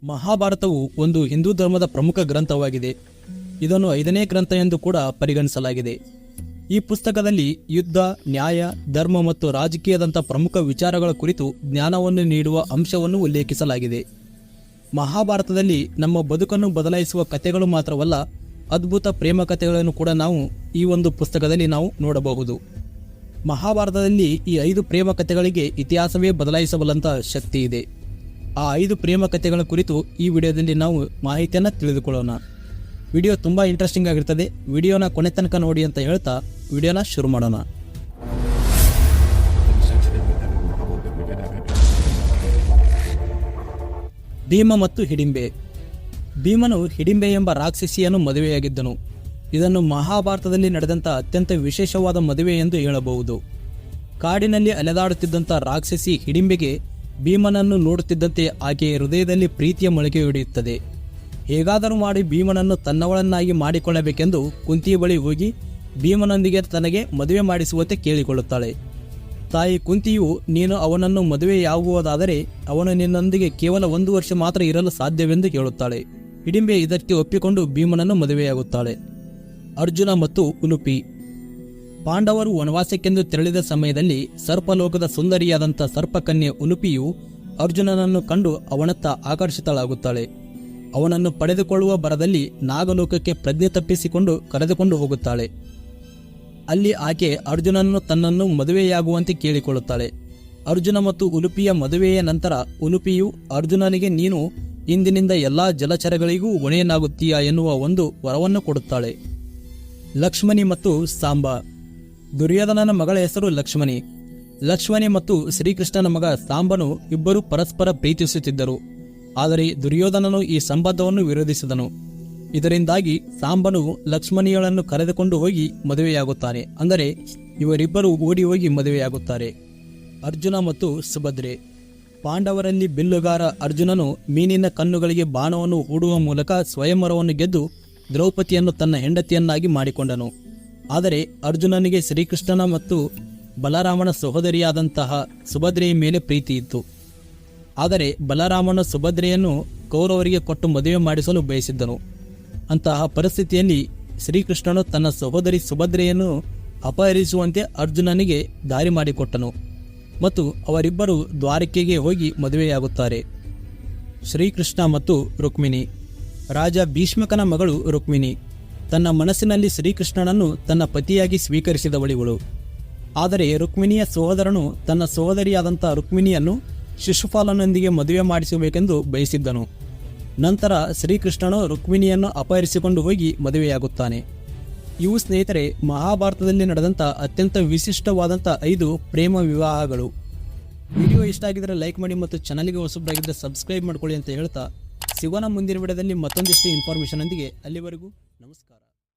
ಮಹಾಭಾರತವು ಒಂದು ಹಿಂದೂ ಧರ್ಮದ ಪ್ರಮುಖ ಗ್ರಂಥವಾಗಿದೆ. ಇದನ್ನು 5ನೇ ಗ್ರಂಥ ಎಂದು ಕೂಡ ಪರಿಗಣಿಸಲಾಗಿದೆ. ಈ ಪುಸ್ತಕದಲ್ಲಿ ಯುದ್ಧ, ನ್ಯಾಯ, ಧರ್ಮ ಮತ್ತು ರಾಜಕೀಯದಂಥ ಪ್ರಮುಖ ವಿಚಾರಗಳ ಕುರಿತು ಜ್ಞಾನವನ್ನು ನೀಡುವ ಅಂಶವನ್ನು ಉಲ್ಲೇಖಿಸಲಾಗಿದೆ. ಮಹಾಭಾರತದಲ್ಲಿ ನಮ್ಮ ಬದುಕನ್ನು ಬದಲಾಯಿಸುವ ಕಥೆಗಳು ಮಾತ್ರವಲ್ಲ, ಅದ್ಭುತ ಪ್ರೇಮ ಕಥೆಗಳನ್ನು ಕೂಡ ನಾವು ಈ ಒಂದು ಪುಸ್ತಕದಲ್ಲಿ ನಾವು ನೋಡಬಹುದು. ಮಹಾಭಾರತದಲ್ಲಿ ಈ 5 ಪ್ರೇಮ ಕಥೆಗಳಿಗೆ ಇತಿಹಾಸವೇ ಬದಲಾಯಿಸಬಲ್ಲಂಥ ಶಕ್ತಿ ಇದೆ. ಆ 5 ಪ್ರೇಮ ಕಥೆಗಳ ಕುರಿತು ಈ ವಿಡಿಯೋದಲ್ಲಿ ನಾವು ಮಾಹಿತಿಯನ್ನು ತಿಳಿದುಕೊಳ್ಳೋಣ. ವಿಡಿಯೋ ತುಂಬ ಇಂಟ್ರೆಸ್ಟಿಂಗ್ ಆಗಿರ್ತದೆ. ವಿಡಿಯೋನ ಕೊನೆ ತನಕ ನೋಡಿ ಅಂತ ಹೇಳ್ತಾ ವಿಡಿಯೋನ ಶುರು ಮಾಡೋಣ. ಭೀಮ ಮತ್ತು ಹಿಡಿಂಬೆ. ಭೀಮನು ಹಿಡಿಂಬೆ ಎಂಬ ರಾಕ್ಷಸಿಯನ್ನು ಮದುವೆಯಾಗಿದ್ದನು. ಇದನ್ನು ಮಹಾಭಾರತದಲ್ಲಿ ನಡೆದಂಥ ಅತ್ಯಂತ ವಿಶೇಷವಾದ ಮದುವೆ ಎಂದು ಹೇಳಬಹುದು. ಕಾಡಿನಲ್ಲಿ ಅಲೆದಾಡುತ್ತಿದ್ದಂಥ ರಾಕ್ಷಸಿ ಹಿಡಿಂಬೆಗೆ ಭೀಮನನ್ನು ನೋಡುತ್ತಿದ್ದಂತೆ ಆಕೆಯ ಹೃದಯದಲ್ಲಿ ಪ್ರೀತಿಯ ಮೊಳಕೆಯೊಡೆಯುತ್ತದೆ. ಹೇಗಾದರೂ ಮಾಡಿ ಭೀಮನನ್ನು ತನ್ನವಳನ್ನಾಗಿ ಮಾಡಿಕೊಳ್ಳಬೇಕೆಂದು ಕುಂತಿಯ ಬಳಿ ಹೋಗಿ ಭೀಮನೊಂದಿಗೆ ತನಗೆ ಮದುವೆ ಮಾಡಿಸುವಂತೆ ಕೇಳಿಕೊಳ್ಳುತ್ತಾಳೆ. ತಾಯಿ ಕುಂತಿಯು, ನೀನು ಅವನನ್ನು ಮದುವೆಯಾಗುವುದಾದರೆ ಅವನು ನಿನ್ನೊಂದಿಗೆ ಕೇವಲ 1 ವರ್ಷ ಮಾತ್ರ ಇರಲು ಸಾಧ್ಯವೆಂದು ಹೇಳುತ್ತಾಳೆ. ಹಿಡಿಂಬೆ ಇದಕ್ಕೆ ಒಪ್ಪಿಕೊಂಡು ಭೀಮನನ್ನು ಮದುವೆಯಾಗುತ್ತಾಳೆ. ಅರ್ಜುನ ಮತ್ತು ಉಲುಪಿ. ಪಾಂಡವರು ವನವಾಸಕ್ಕೆಂದು ತೆರಳಿದ ಸಮಯದಲ್ಲಿ ಸರ್ಪಲೋಕದ ಸುಂದರಿಯಾದಂಥ ಸರ್ಪಕನ್ಯೆ ಉಲುಪಿಯು ಅರ್ಜುನನನ್ನು ಕಂಡು ಅವನತ್ತ ಆಕರ್ಷಿತಳಾಗುತ್ತಾಳೆ. ಅವನನ್ನು ಪಡೆದುಕೊಳ್ಳುವ ಭರದಲ್ಲಿ ನಾಗಲೋಕಕ್ಕೆ ಪ್ರಜ್ಞೆ ತಪ್ಪಿಸಿಕೊಂಡು ಕರೆದುಕೊಂಡು ಹೋಗುತ್ತಾಳೆ. ಅಲ್ಲಿ ಆಕೆ ಅರ್ಜುನನನ್ನು ತನ್ನನ್ನು ಮದುವೆಯಾಗುವಂತೆ ಕೇಳಿಕೊಳ್ಳುತ್ತಾಳೆ. ಅರ್ಜುನ ಮತ್ತು ಉಲುಪಿಯ ಮದುವೆಯ ನಂತರ ಉಲುಪಿಯು ಅರ್ಜುನನಿಗೆ, ನೀನು ಇಂದಿನಿಂದ ಎಲ್ಲಾ ಜಲಚರಗಳಿಗೂ ಹೊಣೆಯನ್ನಾಗುತ್ತೀಯಾ ಎನ್ನುವ ಒಂದು ವರವನ್ನು ಕೊಡುತ್ತಾಳೆ. ಲಕ್ಷ್ಮಣಿ ಮತ್ತು ಸಾಂಬ. ದುರ್ಯೋಧನನ ಮಗಳ ಹೆಸರು ಲಕ್ಷ್ಮಣಿ. ಲಕ್ಷ್ಮಣಿ ಮತ್ತು ಶ್ರೀಕೃಷ್ಣನ ಮಗ ಸಾಂಬನು ಇಬ್ಬರು ಪರಸ್ಪರ ಪ್ರೀತಿಸುತ್ತಿದ್ದರು. ಆದರೆ ದುರ್ಯೋಧನನು ಈ ಸಂಬಂಧವನ್ನು ವಿರೋಧಿಸಿದನು. ಇದರಿಂದಾಗಿ ಸಾಂಬನು ಲಕ್ಷ್ಮಣಿಯಳನ್ನು ಕರೆದುಕೊಂಡು ಹೋಗಿ ಮದುವೆಯಾಗುತ್ತಾನೆ. ಅಂದರೆ ಇವರಿಬ್ಬರು ಓಡಿ ಹೋಗಿ ಮದುವೆಯಾಗುತ್ತಾರೆ. ಅರ್ಜುನ ಮತ್ತು ಸುಭದ್ರೆ. ಪಾಂಡವರಲ್ಲಿ ಬಿಲ್ಲುಗಾರ ಅರ್ಜುನನು ಮೀನಿನ ಕಣ್ಣುಗಳಿಗೆ ಬಾಣವನ್ನು ಹೂಡುವ ಮೂಲಕ ಸ್ವಯಂವರವನ್ನು ಗೆದ್ದು ದ್ರೌಪದಿಯನ್ನು ತನ್ನ ಹೆಂಡತಿಯನ್ನಾಗಿ ಮಾಡಿಕೊಂಡನು. ಆದರೆ ಅರ್ಜುನನಿಗೆ ಶ್ರೀಕೃಷ್ಣನ ಮತ್ತು ಬಲರಾಮನ ಸಹೋದರಿಯಾದಂತಹ ಸುಭದ್ರೆಯ ಮೇಲೆ ಪ್ರೀತಿ ಇತ್ತು. ಆದರೆ ಬಲರಾಮನ ಸುಭದ್ರೆಯನ್ನು ಕೌರವರಿಗೆ ಕೊಟ್ಟು ಮದುವೆ ಮಾಡಿಸಲು ಬಯಸಿದ್ದನು. ಅಂತಹ ಪರಿಸ್ಥಿತಿಯಲ್ಲಿ ಶ್ರೀಕೃಷ್ಣನು ತನ್ನ ಸಹೋದರಿ ಸುಭದ್ರೆಯನ್ನು ಅಪಹರಿಸುವಂತೆ ಅರ್ಜುನನಿಗೆ ದಾರಿ ಮಾಡಿಕೊಟ್ಟನು ಮತ್ತು ಅವರಿಬ್ಬರು ದ್ವಾರಕೆಗೆ ಹೋಗಿ ಮದುವೆಯಾಗುತ್ತಾರೆ. ಶ್ರೀಕೃಷ್ಣ ಮತ್ತು ರುಕ್ಮಿಣಿ. ರಾಜ ಭೀಷ್ಮಕನ ಮಗಳು ರುಕ್ಮಿಣಿ ತನ್ನ ಮನಸ್ಸಿನಲ್ಲಿ ಶ್ರೀಕೃಷ್ಣನನ್ನು ತನ್ನ ಪತಿಯಾಗಿ ಸ್ವೀಕರಿಸಿದವಳಿವಳು. ಆದರೆ ರುಕ್ಮಿಣಿಯ ಸಹೋದರನು ತನ್ನ ಸಹೋದರಿಯಾದಂಥ ರುಕ್ಮಿಣಿಯನ್ನು ಶಿಶುಪಾಲನೊಂದಿಗೆ ಮದುವೆ ಮಾಡಿಸಬೇಕೆಂದು ಬಯಸಿದ್ದನು. ನಂತರ ಶ್ರೀಕೃಷ್ಣನು ರುಕ್ಮಿಣಿಯನ್ನು ಅಪಹರಿಸಿಕೊಂಡು ಹೋಗಿ ಮದುವೆಯಾಗುತ್ತಾನೆ. ಇವು ಸ್ನೇಹಿತರೆ ಮಹಾಭಾರತದಲ್ಲಿ ನಡೆದಂಥ ಅತ್ಯಂತ ವಿಶಿಷ್ಟವಾದಂಥ 5 ಪ್ರೇಮ ವಿವಾಹಗಳು. ವಿಡಿಯೋ ಇಷ್ಟ ಆಗಿದ್ದರೆ ಲೈಕ್ ಮಾಡಿ ಮತ್ತು ಚಾನಲ್ಗೆ ಹೊಸಬರಾಗಿದ್ದರೆ ಸಬ್ಸ್ಕ್ರೈಬ್ ಮಾಡ್ಕೊಳ್ಳಿ ಅಂತ ಹೇಳ್ತಾ ಸಿಗೋಣ ಮುಂದಿನ ವಿಡಿಯೋದಲ್ಲಿ ಮತ್ತೊಂದಿಷ್ಟು ಇನ್ಫಾರ್ಮೇಷನ್ ಒಂದಿಗೆ. ಅಲ್ಲಿವರೆಗೂ ನಮಸ್ಕಾರ.